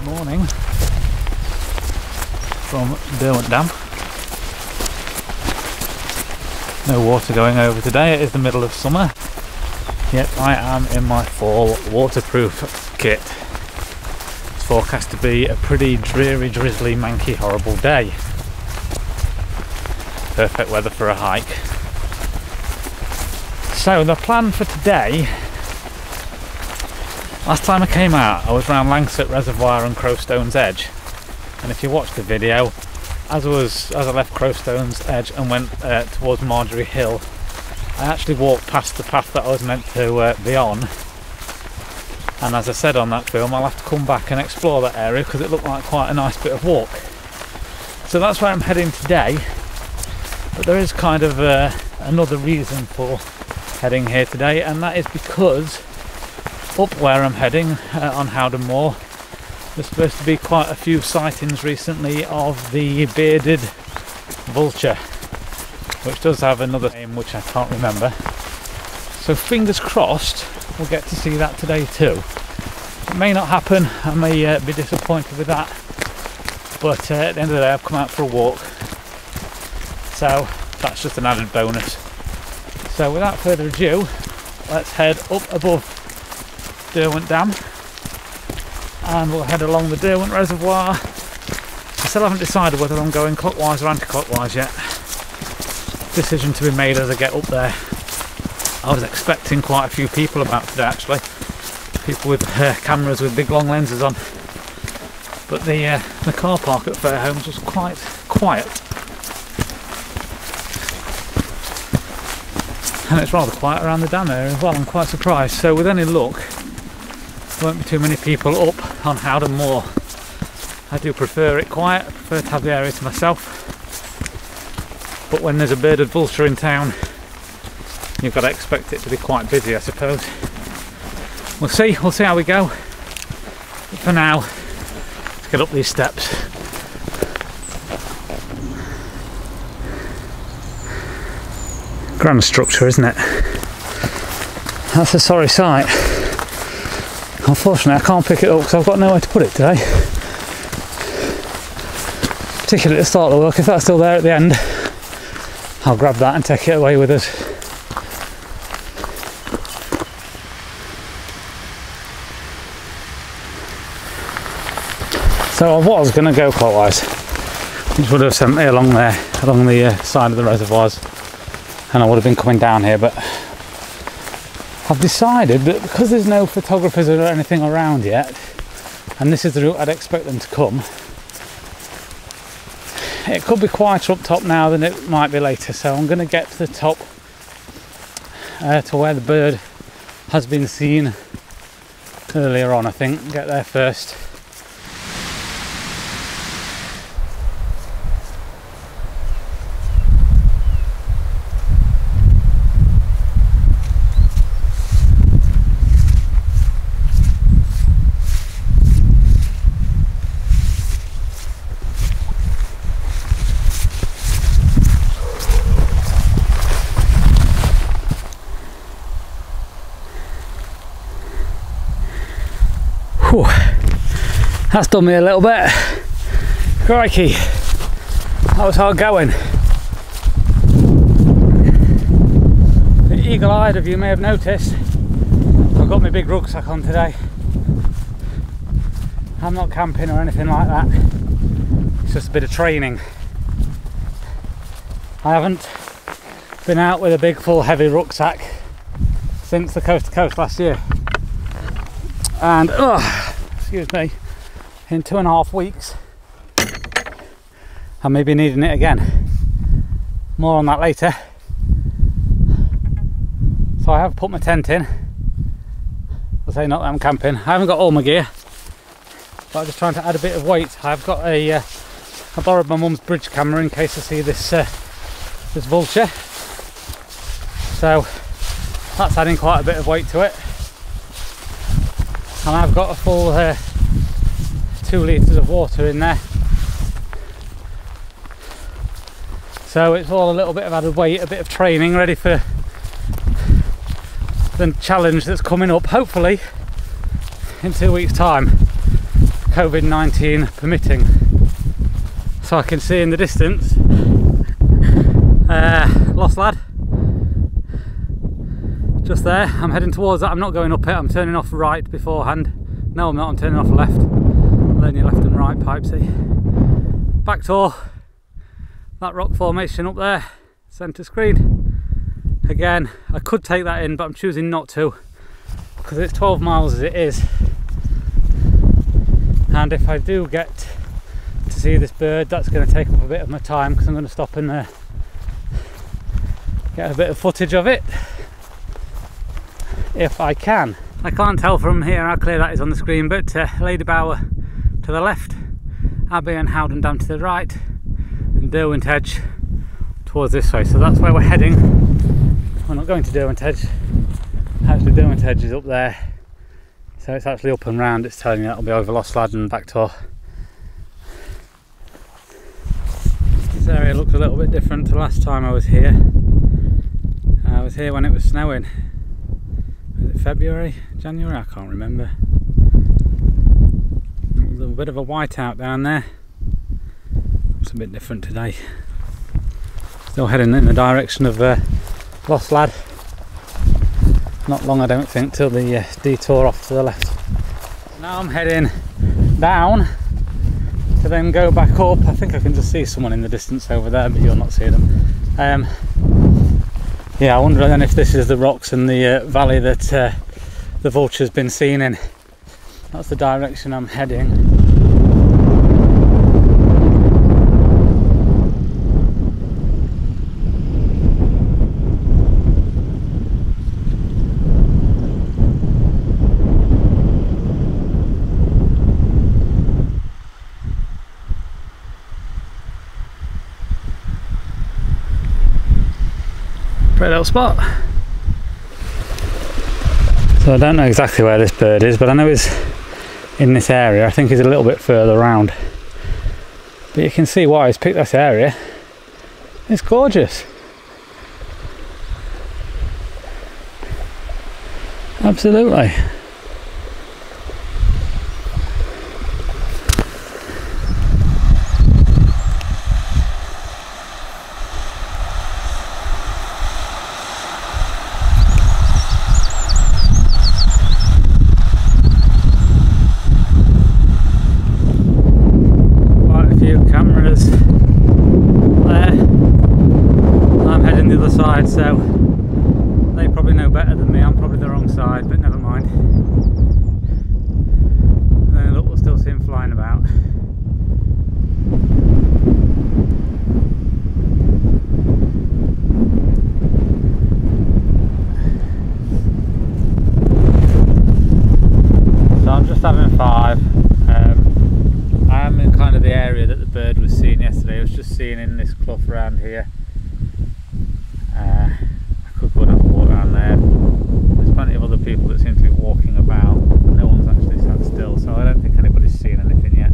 Morning from Derwent Dam. No water going over today, it is the middle of summer, yet I am in my fall waterproof kit. It's forecast to be a pretty dreary, drizzly, manky, horrible day. Perfect weather for a hike. So the plan for today, last time I came out I was around Howden Reservoir and Crowstone's Edge, and if you watched the video, as I left Crowstone's Edge and went towards Marjorie Hill, I actually walked past the path that I was meant to be on, and as I said on that film, I'll have to come back and explore that area because it looked like quite a nice bit of walk. So that's where I'm heading today, but there is kind of another reason for heading here today, and that is because up where I'm heading on Howden Moor, there's supposed to be quite a few sightings recently of the Bearded Vulture, which does have another name which I can't remember. So fingers crossed we'll get to see that today too. It may not happen, I may be disappointed with that, but at the end of the day I've come out for a walk, so that's just an added bonus. So without further ado, let's head up above Derwent Dam and we'll head along the Derwent Reservoir. I still haven't decided whether I'm going clockwise or anti-clockwise yet. Decision to be made as I get up there. I was expecting quite a few people about today actually, people with cameras with big long lenses on, but the car park at Fairholmes was quite quiet. And it's rather quiet around the dam area as well, I'm quite surprised. So with any luck, there won't be too many people up on Howden Moor. I do prefer it quiet, I prefer to have the area to myself. But when there's a Bearded Vulture in town, you've got to expect it to be quite busy, I suppose. We'll see how we go. But for now, let's get up these steps. Grand structure, isn't it? That's a sorry sight. Unfortunately I can't pick it up because I've got nowhere to put it today. Particularly at the start of the work, if that's still there at the end, I'll grab that and take it away with us. So I was going to go clockwise, which would have sent me along there, along the side of the reservoirs, and I would have been coming down here, but I've decided that because there's no photographers or anything around yet, and this is the route I'd expect them to come, it could be quieter up top now than it might be later, so I'm going to get to the top to where the bird has been seen earlier on, I think. Get there first. That's done me a little bit. Crikey, that was hard going. The eagle-eyed of you may have noticed I've got my big rucksack on today. I'm not camping or anything like that, it's just a bit of training. I haven't been out with a big full heavy rucksack since the coast to coast last year, and excuse me, in 2.5 weeks I may be needing it again. More on that later. So I have put my tent in. I'll say not that I'm camping. I haven't got all my gear, but I'm just trying to add a bit of weight. I've got I borrowed my mum's bridge camera in case I see this this vulture, so that's adding quite a bit of weight to it. And I've got a full 2 litres of water in there, so it's all a little bit of added weight, a bit of training, ready for the challenge that's coming up hopefully in 2 weeks time. COVID-19 permitting. So I can see in the distance Lost Lad just there. I'm heading towards that. I'm not going up it, I'm turning off right beforehand. No, I'm not, I'm turning off left. Learn your left and right pipe, see. Back Tor, that rock formation up there, centre screen. Again, I could take that in, but I'm choosing not to because it's 12 miles as it is. And if I do get to see this bird, that's going to take up a bit of my time because I'm going to stop and get a bit of footage of it if I can. I can't tell from here how clear that is on the screen, but Lady Bower to the left, Abbey and Howden Dam to the right, and Derwent Edge towards this way. So that's where we're heading. We're not going to Derwent Edge. Actually, Derwent Edge is up there. So it's actually up and round. It's telling you that'll be over Lost Lad and Back Tor. This area looks a little bit different to last time I was here. I was here when it was snowing. Was it February? January? I can't remember. A little bit of a whiteout down there. It's a bit different today. Still heading in the direction of Lost Lad. Not long, I don't think, till the detour off to the left. Now I'm heading down to then go back up. I think I can just see someone in the distance over there, but you'll not see them. Yeah, I wonder then if this is the rocks and the valley that the vulture's been seen in. That's the direction I'm heading. Great little spot. So I don't know exactly where this bird is, but I know he's in this area. I think he's a little bit further round. But you can see why he's picked this area. It's gorgeous. Absolutely. So they probably know better than me. I'm probably the wrong side, but never mind. And then look, we'll still see him flying about. So I'm just having 5. I am in kind of the area that the bird was seen yesterday. I was just seeing in this clough around here. I could go and have a walk around there. There's plenty of other people that seem to be walking about. No one's actually sat still, so I don't think anybody's seen anything yet.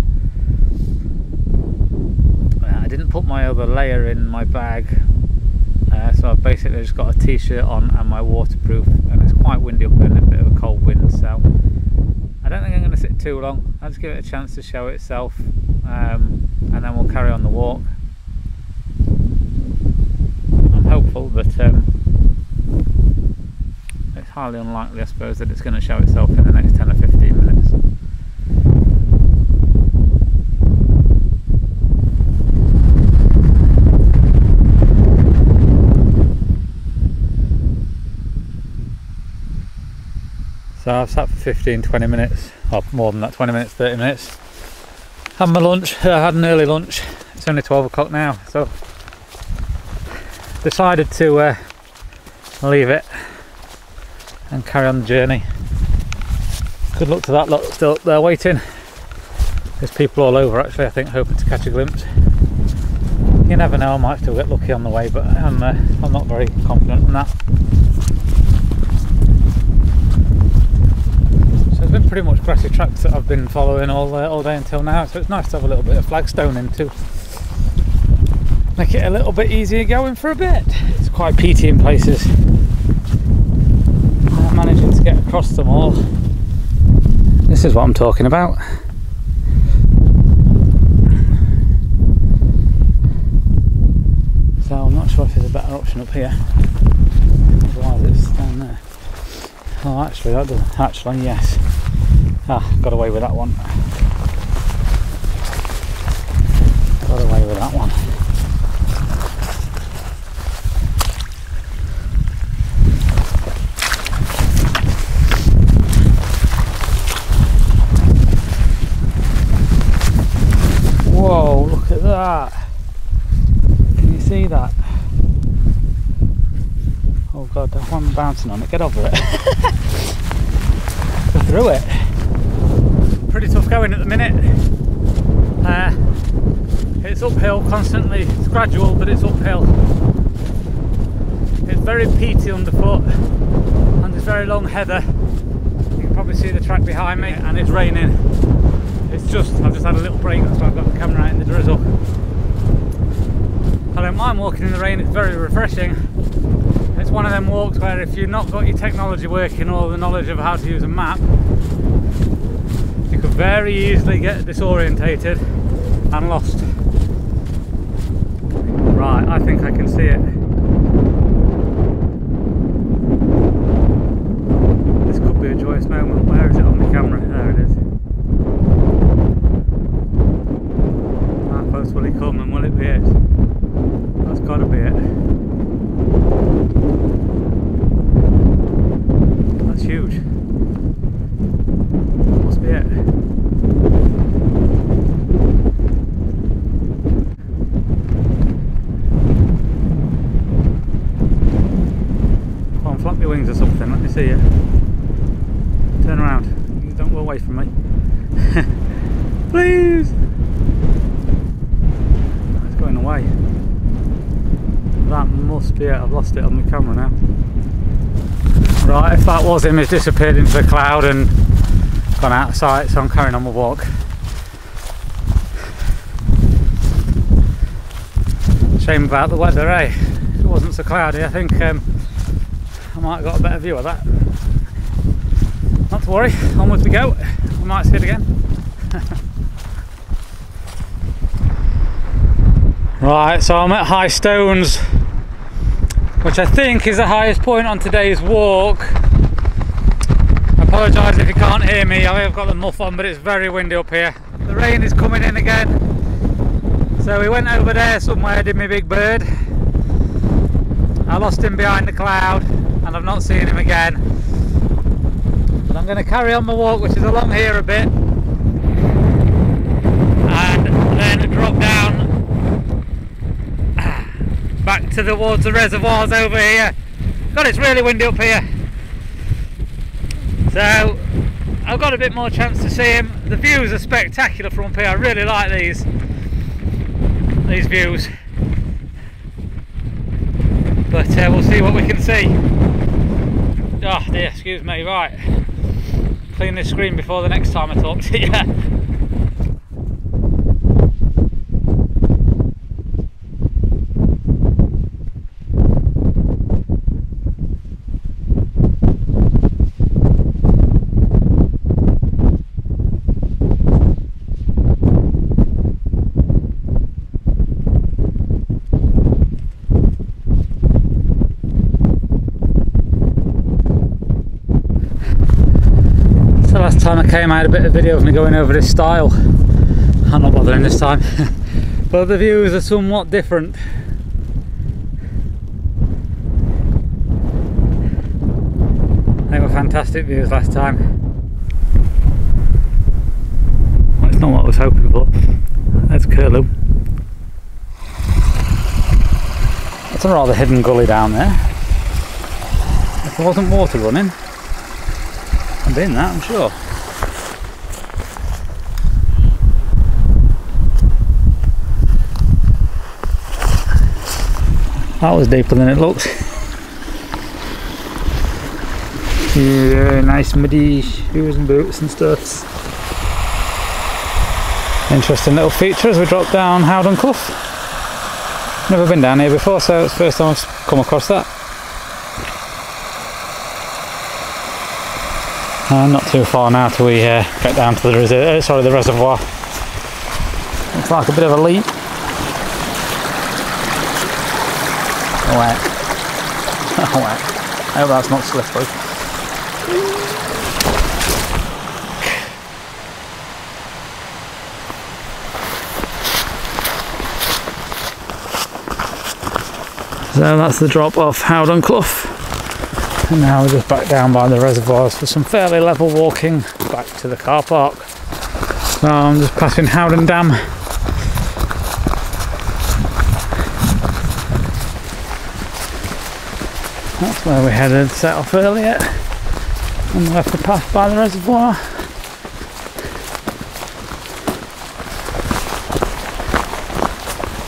I didn't put my other layer in my bag, so I've basically just got a t-shirt on and my waterproof, and it's quite windy up there and a bit of a cold wind, so I don't think I'm going to sit too long. I'll just give it a chance to show itself, and then we'll carry on the walk. Hopeful, but it's highly unlikely, I suppose, that it's going to show itself in the next 10 or 15 minutes. So I've sat for 15-20 minutes, or more than that, 20 minutes, 30 minutes. Had my lunch. I had an early lunch. It's only 12 o'clock now, so decided to leave it and carry on the journey. Good luck to that lot still up there waiting. There's people all over actually, I think, hoping to catch a glimpse. You never know, I might still get lucky on the way, but I'm not very confident in that. So it's been pretty much grassy tracks that I've been following all day until now, so it's nice to have a little bit of flagstone in too. Make it a little bit easier going for a bit. It's quite peaty in places. I'm managing to get across them all. This is what I'm talking about. sure if there's a better option up here. Otherwise it's down there. Oh, actually, that doesn't. Actually, yes. Ah, got away with that one. Got away with that one. Whoa, look at that. Can you see that? Oh god, that one bouncing on it. Get over it. Go through it. Pretty tough going at the minute. It's uphill constantly. It's gradual, but it's uphill. It's very peaty underfoot, and there's very long heather. You can probably see the track behind me, and it's raining. I've just had a little break, that's why I've got the camera out in the drizzle. I don't mind walking in the rain, it's very refreshing. It's one of them walks where if you've not got your technology working or the knowledge of how to use a map, you could very easily get disorientated and lost. Right, I think I can see it. This could be a joyous moment. Where is it on the camera? There it is. How close will he come and will it be it? That's got to be it. That's huge. That must be it. Come on, flap your wings or something, let me see you. Turn around. Don't go away from me. Please! It's going away. That must be it. I've lost it on the camera now. Right, if that was him, he's disappeared into the cloud and gone out of sight, so I'm carrying on my walk. Shame about the weather, eh? If it wasn't so cloudy, I think I might have got a better view of that. Not to worry, onwards we go. We might see it again. Right, so I'm at High Stones, which I think is the highest point on today's walk. I apologise if you can't hear me, I have got the muff on, but it's very windy up here. The rain is coming in again. So we went over there somewhere, did my big bird. I lost him behind the cloud and I've not seen him again. But I'm going to carry on my walk, which is along here a bit, and then drop down back towards the reservoirs over here. God, it's really windy up here. So I've got a bit more chance to see him. The views are spectacular from up here. I really like these views. But we'll see what we can see. Oh dear, excuse me. Right, clean this screen before the next time I talk to you. Last time I came, I had a bit of video of me going over this stile. I'm not bothering this time. But the views are somewhat different. They were fantastic views last time. Well, it's not what I was hoping for. That's Curlew. That's a rather hidden gully down there. If there wasn't water running, I'd be in that, I'm sure. That was deeper than it looked. Yeah, nice muddy shoes and boots and stuff. Interesting little feature as we drop down Howden Clough. Never been down here before, so it's the first time I've come across that. Not too far now till we get down to the reservoir. Looks like a bit of a leap. wet. Wet. I hope that's not slippery. So that's the drop off Howden Clough. And now we're just back down by the reservoirs for some fairly level walking back to the car park. So I'm just passing Howden Dam. That's where we headed set off earlier. And we left the path by the reservoir.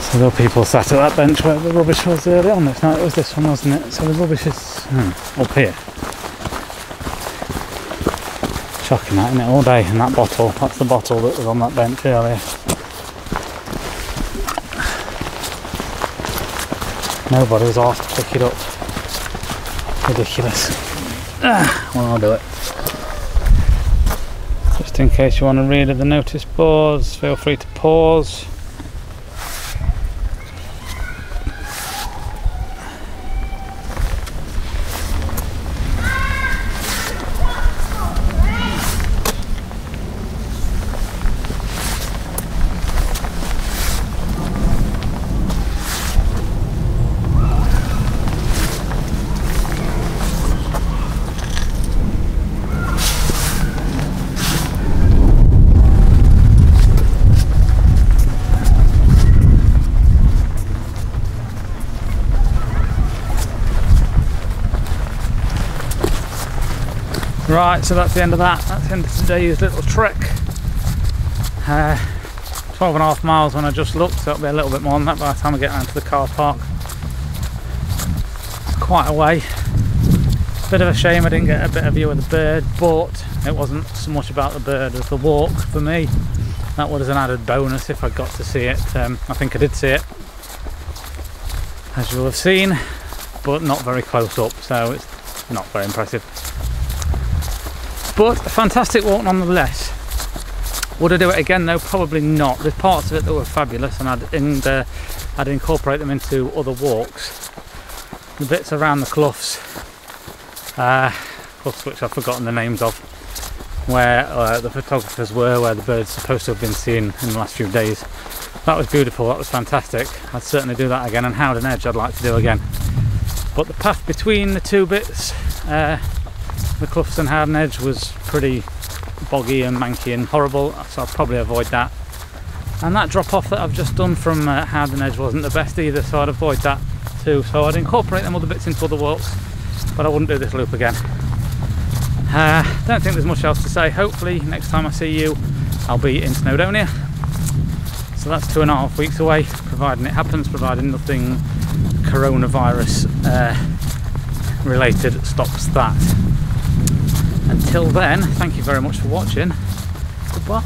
So there were people sat at that bench where the rubbish was early on. It's not, it was this one, wasn't it? So the rubbish is up here. Shocking that, isn't it? All day. And that bottle, that's the bottle that was on that bench earlier. Nobody was asked to pick it up. Ridiculous. Well, I'll do it. Just in case you want to read the notice boards, feel free to pause. Right, so that's the end of that. That's the end of today's little trek. 12.5 miles when I just looked, so it'll be a little bit more than that by the time I get down to the car park. It's quite a way. Bit of a shame I didn't get a bit of view of the bird, but it wasn't so much about the bird as the walk for me. That was an added bonus if I got to see it. I think I did see it, as you'll have seen, but not very close up, so it's not very impressive. But a fantastic walk nonetheless. Would I do it again though? Probably not. There's parts of it that were fabulous, and I'd incorporate them into other walks. The bits around the cloughs, which I've forgotten the names of, where the photographers were, where the birds supposed to have been seen in the last few days. That was beautiful, that was fantastic. I'd certainly do that again, and Howden Edge I'd like to do again. But the path between the two bits, the cloughs and Howden Edge, was pretty boggy and manky and horrible, so I'll probably avoid that. And that drop off that I've just done from Howden Edge wasn't the best either, so I'd avoid that too. So I'd incorporate them other bits into other walks, but I wouldn't do this loop again. Don't think there's much else to say. Hopefully next time I see you I'll be in Snowdonia. So that's 2.5 weeks away, providing it happens, providing nothing coronavirus related stops that. Until then, thank you very much for watching. Goodbye.